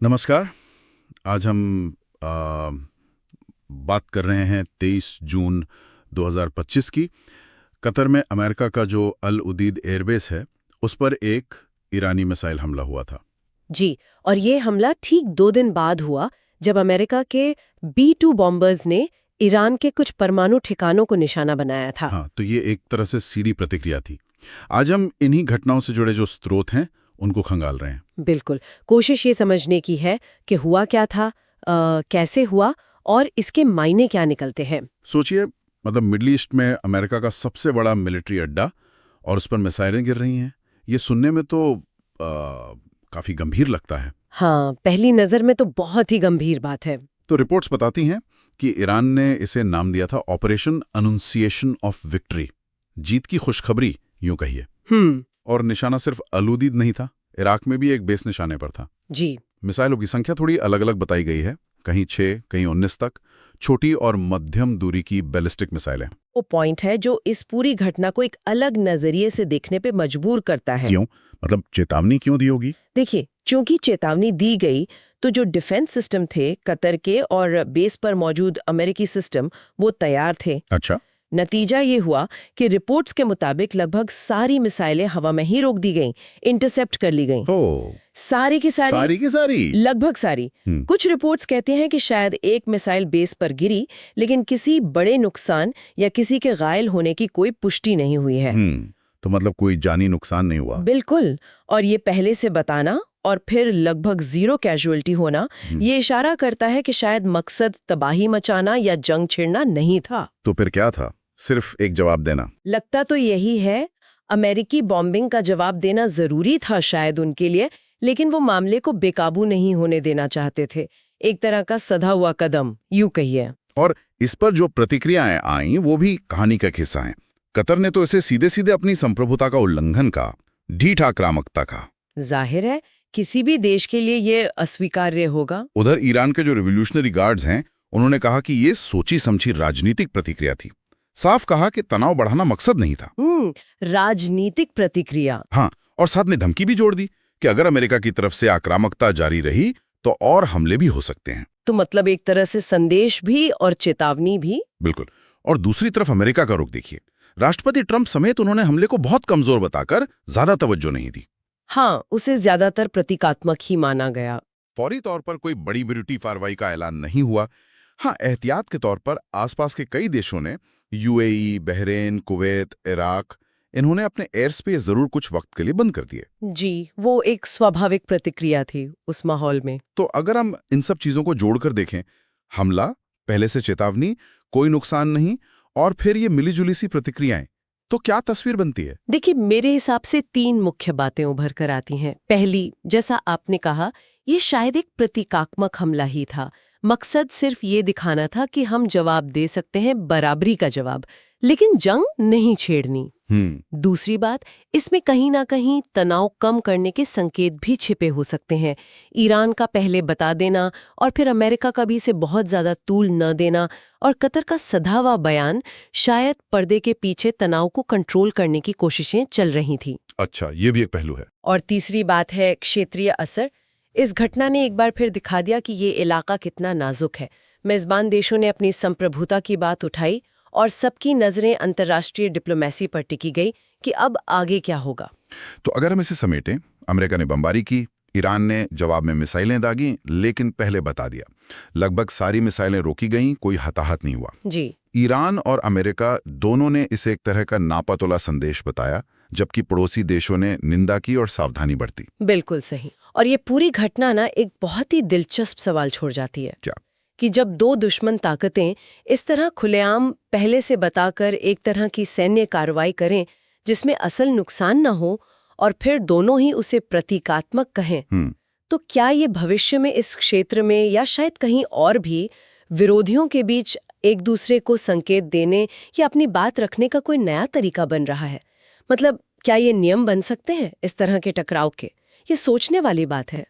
नमस्कार। आज हम आ, बात कर रहे हैं 23 जून 2025 की। कतर में अमेरिका का जो अल उदीद एयरबेस है उस पर एक ईरानी मिसाइल हमला हुआ था। जी। और ये हमला ठीक 2 दिन बाद हुआ जब अमेरिका के B-2 बॉम्बर्स ने ईरान के कुछ परमाणु ठिकानों को निशाना बनाया था। हाँ, तो ये एक तरह से सीधी प्रतिक्रिया थी। आज हम इन्हीं घटनाओं से जुड़े जो स्रोत हैं उनको खंगाल रहे हैं। बिल्कुल। कोशिश ये समझने की है कि हुआ क्या था, कैसे हुआ और इसके मायने क्या निकलते हैं। सोचिए, मतलब मिडल ईस्ट में अमेरिका का सबसे बड़ा मिलिट्री अड्डा और उस पर मिसाइलें गिर रही हैं। ये सुनने में तो काफी गंभीर लगता है। हाँ, पहली नजर में तो बहुत ही गंभीर बात है। तो रिपोर्ट्स बताती हैं कि ईरान ने इसे नाम दिया था ऑपरेशन अनुंसिएशन ऑफ विक्ट्री, जीत की खुशखबरी यूं कहिए। और निशाना सिर्फ अलूदीद नहीं था, इराक में भी एक बेस निशाने पर था। जी। मिसाइलों की संख्या थोड़ी अलग अलग बताई गई है, कहीं 6, कहीं 19 तक, छोटी और मध्यम दूरी की बैलिस्टिक मिसाइलें। वो पॉइंट है जो इस पूरी घटना को एक अलग नजरिए से देखने पे मजबूर करता है। क्यों? मतलब चेतावनी क्यों दी होगी? देखिए, चूंकि चेतावनी दी गई तो जो डिफेंस सिस्टम थे कतर के और बेस पर मौजूद अमेरिकी सिस्टम वो तैयार थे। अच्छा। नतीजा ये हुआ कि रिपोर्ट्स के मुताबिक लगभग सारी मिसाइलें हवा में ही रोक दी गईं, इंटरसेप्ट कर ली गईं। ओ, सारी की सारी लगभग सारी। कुछ रिपोर्ट्स कहते हैं कि शायद एक मिसाइल बेस पर गिरी, लेकिन किसी बड़े नुकसान या किसी के घायल होने की कोई पुष्टि नहीं हुई है। तो मतलब कोई जानी नुकसान नहीं हुआ? बिल्कुल। और ये पहले से बताना और फिर लगभग 0 कैजुअल्टी होना ये इशारा करता है कि शायद मकसद तबाही मचाना या जंग छेड़ना नहीं था। तो फिर क्या था? सिर्फ एक जवाब देना? लगता तो यही है। अमेरिकी बॉम्बिंग का जवाब देना जरूरी था शायद उनके लिए, लेकिन वो मामले को बेकाबू नहीं होने देना चाहते थे। एक तरह का सधा हुआ कदम यूं कहिए। और इस पर जो प्रतिक्रियाएं आईं वो भी कहानी का हिस्सा हैं। कतर ने तो इसे सीधे सीधे अपनी संप्रभुता का उल्लंघन का, ढीठ आक्रामकता का। जाहिर है किसी भी देश के लिए ये अस्वीकार्य होगा। उधर ईरान के जो रिवोल्यूशनरी गार्ड्स हैं उन्होंने कहा कि ये सोची समझी राजनीतिक प्रतिक्रिया थी। साफ कहा कि तनाव बढ़ाना मकसद नहीं था। राजनीतिक प्रतिक्रिया। हाँ, और साथ में धमकी भी जोड़ दी कि अगर अमेरिका की तरफ से आक्रामकता जारी रही तो और हमले भी हो सकते हैं। तो मतलब एक तरह से संदेश भी और चेतावनी भी। बिल्कुल। और दूसरी तरफ अमेरिका का रुख देखिए। राष्ट्रपति ट्रंप समेत उन्होंने हमले को बहुत कमजोर बताकर ज्यादा तवज्जो नहीं दी। हाँ, उसे ज्यादातर प्रतीकात्मक ही माना गया। फौरी तौर पर कोई बड़ी ब्रिटी कार्रवाई का ऐलान नहीं हुआ। हाँ, एहतियात के तौर पर आसपास के कई देशों ने, यूएई, बहरीन, कुवैत, इराक, इन्होंने अपने एयर स्पेस जरूर कुछ वक्त के लिए बंद कर दिए। जी, वो एक स्वाभाविक प्रतिक्रिया थी उस माहौल में। तो अगर हम इन सब चीजों को जोड़कर देखें, हमला, पहले से चेतावनी, कोई नुकसान नहीं, और फिर ये मिलीजुली सी प्रतिक्रियाएं, तो क्या तस्वीर बनती है? देखिए, मेरे हिसाब से 3 मुख्य बातें उभर कर आती हैं। पहली, जैसा आपने कहा, ये शायद एक प्रतीकात्मक हमला ही था। मकसद सिर्फ ये दिखाना था कि हम जवाब दे सकते हैं, बराबरी का जवाब, लेकिन जंग नहीं छेड़नी। दूसरी बात, इसमें कहीं ना कहीं तनाव कम करने के संकेत भी छिपे हो सकते हैं। ईरान का पहले बता देना और फिर अमेरिका का भी इसे बहुत ज्यादा तूल न देना और कतर का सधा हुआ बयान, शायद पर्दे के पीछे तनाव को कंट्रोल करने की कोशिशें चल रही थी। अच्छा, ये भी एक पहलू है। और तीसरी बात है क्षेत्रीय असर। इस घटना ने एक बार फिर दिखा दिया कि ये इलाका कितना नाजुक है। मेजबान देशों ने अपनी संप्रभुता की बात उठाई और सबकी नजरें अंतर्राष्ट्रीय डिप्लोमेसी पर टिकी गई कि अब आगे क्या होगा। तो अगर हम इसे समेटें, अमेरिका ने बमबारी की, ईरान ने जवाब में मिसाइलें दागी, लेकिन पहले बता दिया लगभग सारी मिसाइलें रोकी गईं, कोई हताहत नहीं हुआ। जी। ईरान और अमेरिका दोनों ने इसे एक तरह का नापातोला संदेश बताया, जबकि पड़ोसी देशों ने निंदा की और सावधानी बरती। बिल्कुल सही। और ये पूरी घटना ना एक बहुत ही दिलचस्प सवाल छोड़ जाती है। क्या? कि जब 2 दुश्मन ताकतें इस तरह खुलेआम पहले से बताकर एक तरह की सैन्य कार्रवाई करें जिसमें असल नुकसान न हो, और फिर दोनों ही उसे प्रतीकात्मक कहें, तो क्या ये भविष्य में इस क्षेत्र में या शायद कहीं और भी विरोधियों के बीच एक दूसरे को संकेत देने या अपनी बात रखने का कोई नया तरीका बन रहा है? मतलब क्या ये नियम बन सकते हैं इस तरह के टकराव के? ये सोचने वाली बात है।